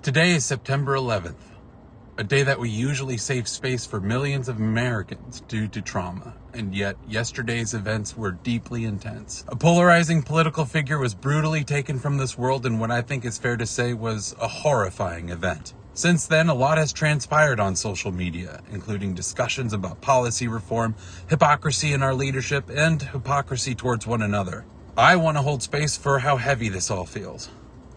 Today is September 11th, a day that we usually save space for millions of Americans due to trauma, and yet yesterday's events were deeply intense. A polarizing political figure was brutally taken from this world in what I think is fair to say was a horrifying event. Since then, a lot has transpired on social media, including discussions about policy reform, hypocrisy in our leadership, and hypocrisy towards one another. I want to hold space for how heavy this all feels.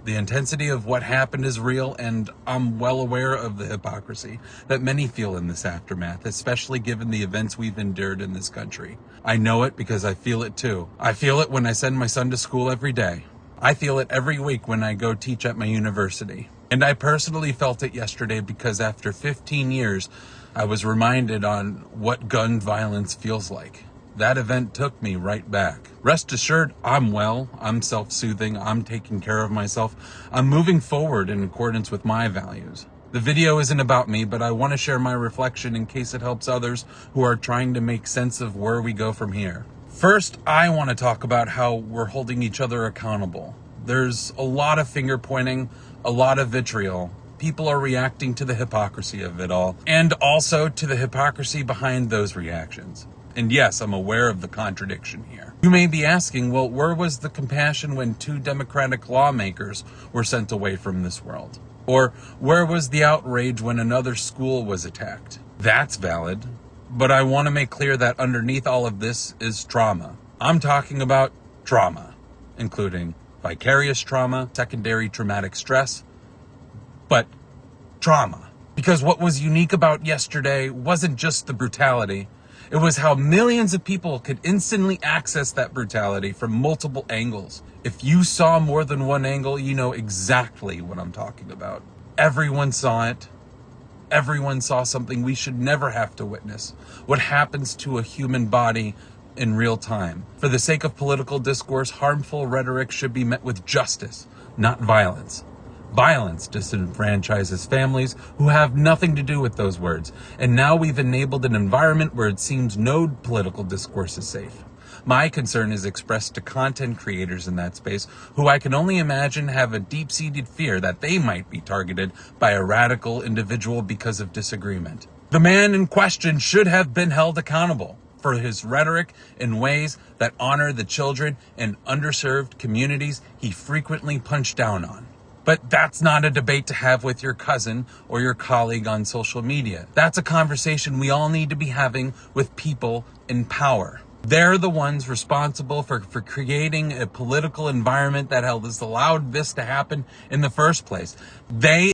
The intensity of what happened is real, and I'm well aware of the hypocrisy that many feel in this aftermath, especially given the events we've endured in this country. I know it because I feel it too. I feel it when I send my son to school every day. I feel it every week when I go teach at my university. And I personally felt it yesterday because after 15 years, I was reminded on what gun violence feels like. That event took me right back. Rest assured, I'm well, I'm self-soothing, I'm taking care of myself. I'm moving forward in accordance with my values. The video isn't about me, but I want to share my reflection in case it helps others who are trying to make sense of where we go from here. First, I want to talk about how we're holding each other accountable. There's a lot of finger pointing, a lot of vitriol. People are reacting to the hypocrisy of it all, and also to the hypocrisy behind those reactions. And yes, I'm aware of the contradiction here. You may be asking, well, where was the compassion when 2 Democratic lawmakers were sent away from this world? Or where was the outrage when another school was attacked? That's valid, but I want to make clear that underneath all of this is trauma. I'm talking about trauma, including vicarious trauma, secondary traumatic stress, but trauma. Because what was unique about yesterday wasn't just the brutality. It was how millions of people could instantly access that brutality from multiple angles. If you saw more than one angle, you know exactly what I'm talking about. Everyone saw it. Everyone saw something we should never have to witness. What happens to a human body in real time. For the sake of political discourse, harmful rhetoric should be met with justice, not violence. Violence disenfranchises families who have nothing to do with those words. And now we've enabled an environment where it seems no political discourse is safe. My concern is expressed to content creators in that space who I can only imagine have a deep-seated fear that they might be targeted by a radical individual because of disagreement. The man in question should have been held accountable for his rhetoric in ways that honor the children and underserved communities he frequently punched down on. But that's not a debate to have with your cousin or your colleague on social media. That's a conversation we all need to be having with people in power. They're the ones responsible for creating a political environment that has allowed this to happen in the first place. They